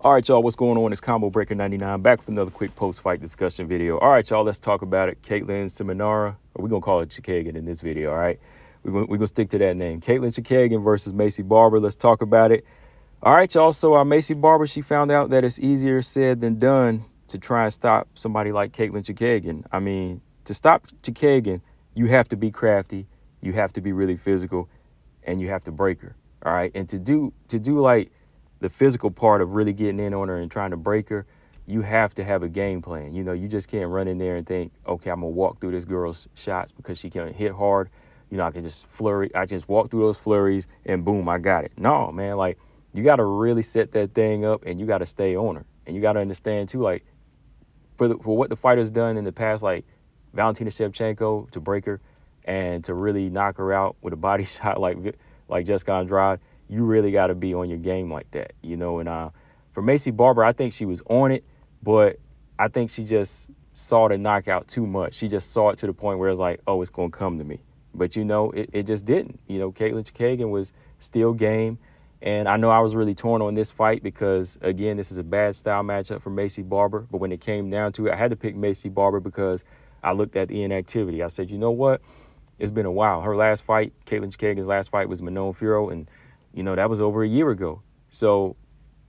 All right, y'all, what's going on? It's Combo Breaker 99 back with another quick post-fight discussion video. All right, y'all, let's talk about it. Katlyn Seminara, or we're going to call it Chookagian in this video, all right? We're going to stick to that name. Katlyn Chookagian versus Maycee Barber. Let's talk about it. All right, y'all, so Maycee Barber, she found out that it's easier said than done to try and stop somebody like Katlyn Chookagian. I mean, to stop Chookagian, you have to be crafty, you have to be really physical, and you have to break her, all right? And to do like the physical part of really getting in on her and trying to break her, you have to have a game plan. You know, you just can't run in there and think, okay, I'm going to walk through this girl's shots because she can hit hard. You know, I can just flurry. I just walk through those flurries and boom, I got it. No, man, like you got to really set that thing up and you got to stay on her. And you got to understand too, like for what the fighter's done in the past, like Valentina Shevchenko to break her and to really knock her out with a body shot like Jessica Andrade, you really got to be on your game like that, you know. And for Maycee Barber, I think she was on it, but I think she just saw the knockout too much. She just saw it to the point where it's like, oh, it's going to come to me. But, you know, it just didn't. You know, Katlyn Chookagian was still game. And I know I was really torn on this fight because, again, this is a bad style matchup for Maycee Barber. But when it came down to it, I had to pick Maycee Barber because I looked at the inactivity. I said, you know what? It's been a while. Her last fight, Katlyn Chookagian's last fight was Manon Fiorot, and you know, that was over a year ago. So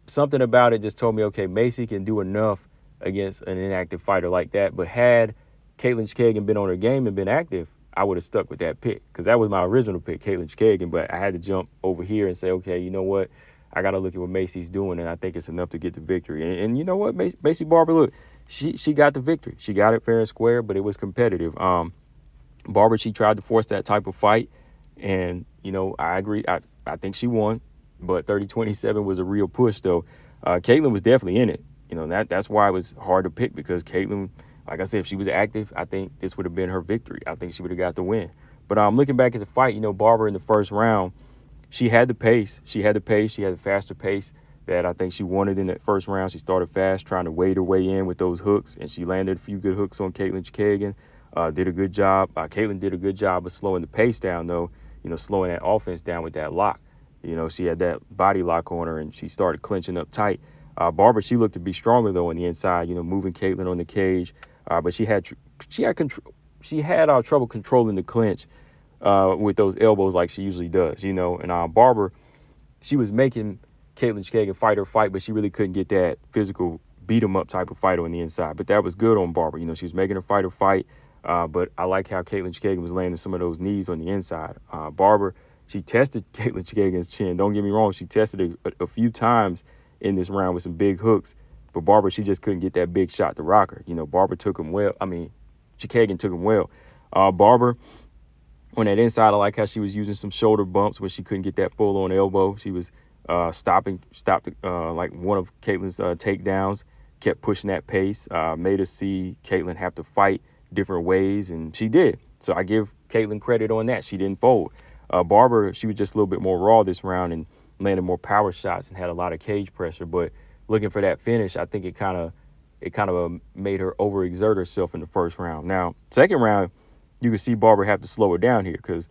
something about it just told me, okay, Maycee can do enough against an inactive fighter like that. But had Katlyn Chookagian been on her game and been active, I would have stuck with that pick because that was my original pick, Katlyn Chookagian. But I had to jump over here and say, okay, you know what? I got to look at what Maycee's doing, and I think it's enough to get the victory. And you know what? Maycee Barber, look, she got the victory. She got it fair and square, but it was competitive. Barber, she tried to force that type of fight, and, you know, I agree. I think she won, but 30-27 was a real push, though. Katlyn was definitely in it. You know, that's why it was hard to pick because Katlyn, like I said, if she was active, I think this would have been her victory. I think she would have got the win. But looking back at the fight, you know, Barber in the first round, she had the pace. She had the faster pace that I think she wanted in that first round. She started fast, trying to wade her way in with those hooks, and she landed a few good hooks on Katlyn Chookagian. Did a good job. Katlyn did a good job of slowing the pace down, though, you know, slowing that offense down with that lock. You know, she had that body lock on her, and she started clinching up tight. Barber, she looked to be stronger, though, on the inside, you know, moving Katlyn on the cage. But she had trouble controlling the clinch with those elbows like she usually does, you know. And Barber, she was making Katlyn Chookagian fight her fight, but she really couldn't get that physical beat-em-up type of fight on the inside. But that was good on Barber. You know, she was making her fight her fight. But I like how Katlyn Chookagian was landing some of those knees on the inside. Barber, she tested Katlyn Chookagian's chin. Don't get me wrong. She tested it a few times in this round with some big hooks. But Barber, she just couldn't get that big shot to rock her. You know, Barber took him well. Chookagian took him well. Barber, on that inside, I like how she was using some shoulder bumps when she couldn't get that full-on elbow. She was stopped like one of Katlyn's takedowns, kept pushing that pace, made us see Katlyn have to fight different ways, and she did. So I give Katlyn credit on that. She didn't fold. Barber, she was just a little bit more raw this round and landed more power shots and had a lot of cage pressure. But looking for that finish, I think it kind of made her overexert herself in the first round. Now, second round, you can see Barber have to slow her down here because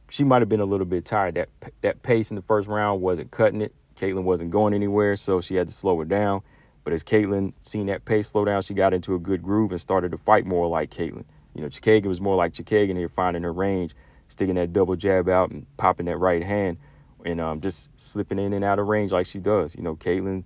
she might have been a little bit tired. That pace in the first round wasn't cutting it. Katlyn wasn't going anywhere, so she had to slow her down. But as Katlyn seen that pace slow down, she got into a good groove and started to fight more like Katlyn. You know, Chookagian was more like Chookagian here, finding her range, sticking that double jab out and popping that right hand and just slipping in and out of range like she does. You know, Katlyn,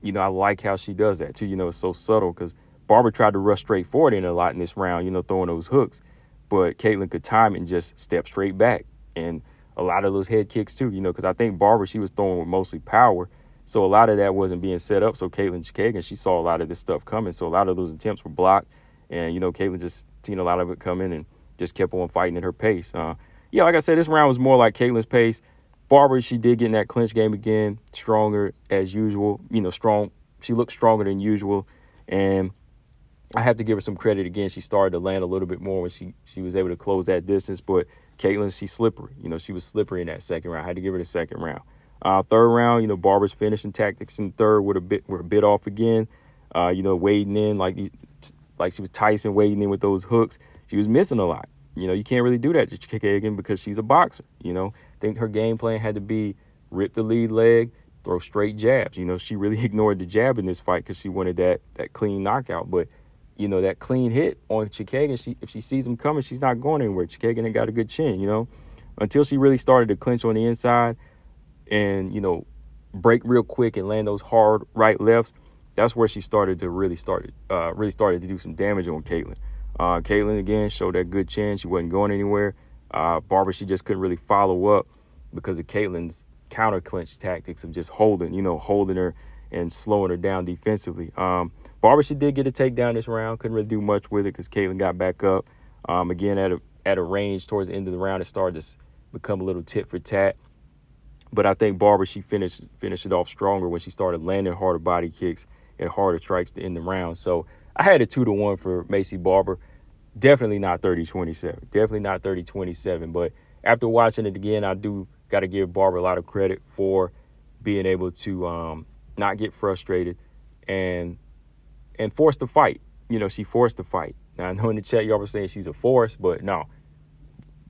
you know, I like how she does that too. You know, it's so subtle because Barber tried to rush straight forward in a lot in this round, you know, throwing those hooks. But Katlyn could time it and just step straight back. And a lot of those head kicks too, you know, because I think Barber, she was throwing with mostly power. So a lot of that wasn't being set up. So Katlyn Chookagian, she saw a lot of this stuff coming. So a lot of those attempts were blocked. And, you know, Katlyn just seen a lot of it coming and just kept on fighting at her pace. Yeah, like I said, this round was more like Katlyn's pace. Barber, she did get in that clinch game again, stronger as usual. You know, strong. She looked stronger than usual. And I have to give her some credit again. She started to land a little bit more when she was able to close that distance. But Katlyn, she's slippery. You know, she was slippery in that second round. I had to give her the second round. Third round, you know, Barber's finishing tactics in third were a bit off again. You know, wading in like she was Tyson wading in with those hooks. She was missing a lot. You know, you can't really do that to Chookagian because she's a boxer. You know, I think her game plan had to be rip the lead leg, throw straight jabs. She really ignored the jab in this fight because she wanted that clean knockout. But, that clean hit on Chookagian, if she sees him coming, she's not going anywhere. Chookagian ain't got a good chin, until she really started to clinch on the inside and, break real quick and land those hard right lefts. That's where she started to really started to do some damage on Katlyn. Katlyn, again, showed that good chin. She wasn't going anywhere. Barber, she just couldn't really follow up because of Katlyn's counter clinch tactics of just holding her and slowing her down defensively. Barber, she did get a takedown this round. Couldn't really do much with it because Katlyn got back up. Again, at a range towards the end of the round, it started to become a little tit for tat. But I think Barber, she finished it off stronger when she started landing harder body kicks and harder strikes to end the round. So I had a 2-1 for Maycee Barber. Definitely not 30-27. Definitely not 30-27. But after watching it again, I do got to give Barber a lot of credit for being able to not get frustrated and force the fight. She forced the fight. Now, I know in the chat y'all were saying she's a force, but no.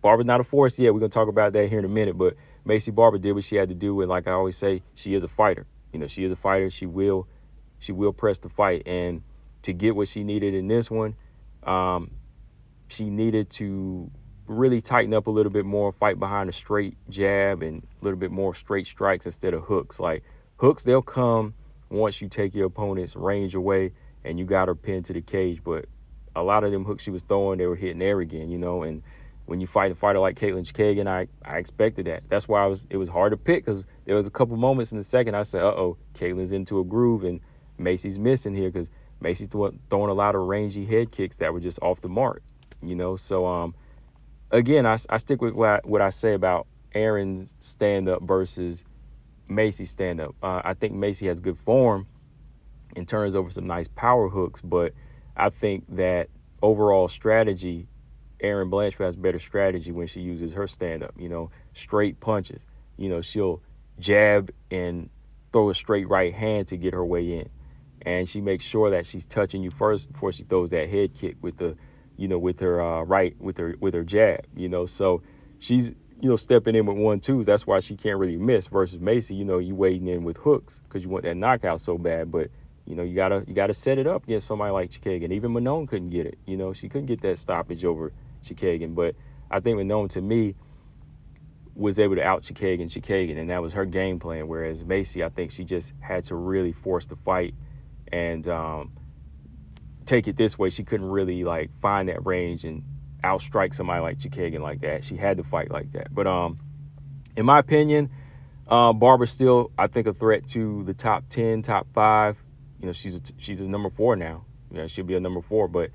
Barber's not a force yet. We're going to talk about that here in a minute. But Maycee Barber did what she had to do. And like I always say, she is a fighter. She is a fighter. She will press the fight. And to get what she needed in this one, she needed to really tighten up a little bit more, fight behind a straight jab and a little bit more straight strikes instead of hooks. Like hooks, they'll come once you take your opponent's range away and you got her pinned to the cage. But a lot of them hooks she was throwing, they were hitting there again, and when you fight a fighter like Katlyn Chookagian, I expected that. That's why it was hard to pick, because there was a couple moments in the second I said, Katlyn's into a groove and Maycee's missing here, because Maycee's throwing a lot of rangy head kicks that were just off the mark, So, again, I stick with what I say about Aaron's stand-up versus Maycee's stand-up. I think Maycee has good form and turns over some nice power hooks, but I think that overall strategy, Erin Blanchfield has better strategy when she uses her stand-up, straight punches. She'll jab and throw a straight right hand to get her way in. And she makes sure that she's touching you first before she throws that head kick with the, with her with her jab, So she's, stepping in with 1-2s. That's why she can't really miss versus Maycee, you waiting in with hooks because you want that knockout so bad. But, you gotta set it up against somebody like Chookagian. Even Manon couldn't get it. She couldn't get that stoppage over Chookagian. But I think Manon, to me, was able to out Chookagian, and that was her game plan. Whereas Maycee, I think she just had to really force the fight and take it this way. She couldn't really find that range and outstrike somebody like Chookagian like that. She had to fight like that. But in my opinion, Barber's still, I think, a threat to the top 10, top 5. She's a number 4 now. She'll be a number 4, but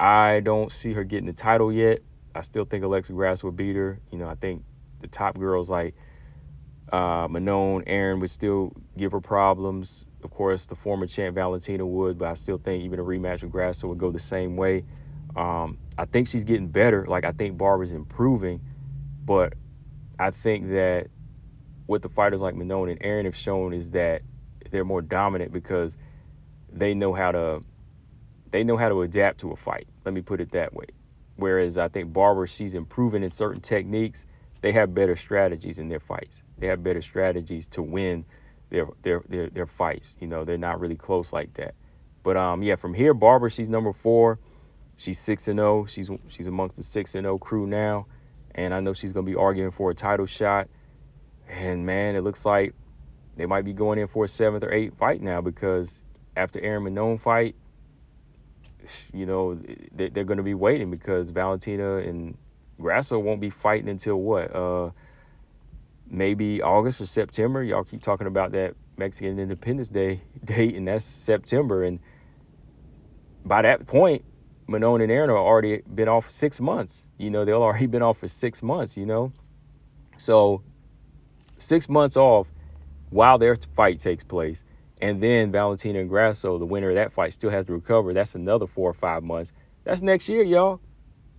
I don't see her getting the title yet. I still think Alexa Grasso would beat her. I think the top girls like Manon, Aaron would still give her problems. Of course, the former champ Valentina would, but I still think even a rematch with Grasso would go the same way. I think she's getting better. I think Barber's improving, but I think that what the fighters like Manon and Aaron have shown is that they're more dominant because they know how to adapt to a fight. Let me put it that way. Whereas I think Barber, she's improving in certain techniques. They have better strategies in their fights. They have better strategies to win their fights. They're not really close like that. But from here, Barber, she's number 4. She's 6-0. She's amongst the 6-0 crew now, and I know she's gonna be arguing for a title shot. And man, it looks like they might be going in for a 7th or 8th fight now, because after Aaron Manon fight, they're going to be waiting, because Valentina and Grasso won't be fighting until what? Maybe August or September. Y'all keep talking about that Mexican Independence Day date, and that's September. And by that point, Manon and Aaron are already been off 6 months. They'll already been off for 6 months, So 6 months off while their fight takes place. And then Valentina and Grasso, the winner of that fight, still has to recover. That's another 4 or 5 months. That's next year, y'all.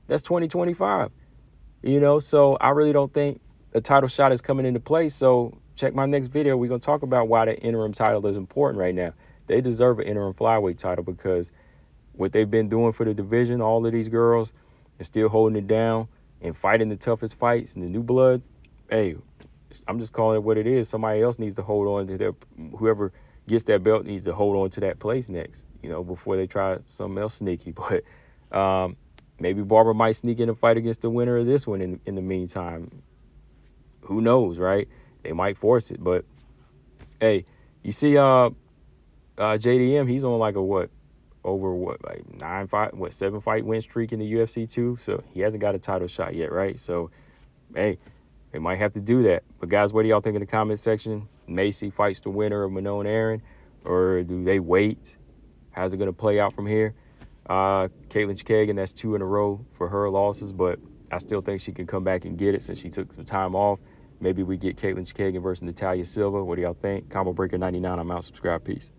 That's 2025. So I really don't think a title shot is coming into play. So check my next video. We're going to talk about why the interim title is important right now. They deserve an interim flyweight title, because what they've been doing for the division, all of these girls, are still holding it down and fighting the toughest fights, and the new blood, hey, I'm just calling it what it is. Somebody else needs to hold on to their, whoever gets that belt needs to hold on to that place next, before they try something else sneaky. But maybe Barber might sneak in a fight against the winner of this one in the meantime. Who knows, right? They might force it. But, hey, you see JDM, he's on like a like 7-fight win streak in the UFC too. So he hasn't got a title shot yet, right? So, hey, they might have to do that. But guys, what do y'all think in the comment section? Maycee fights the winner of Manon Aaron, or do they wait? How's it going to play out from here? Katlyn Chookagian, that's 2 in a row for her losses, but I still think she can come back and get it since she took some time off. Maybe we get Katlyn Chookagian versus Natalia Silva. What do y'all think? Combo Breaker 99. I'm out. Subscribe. Peace.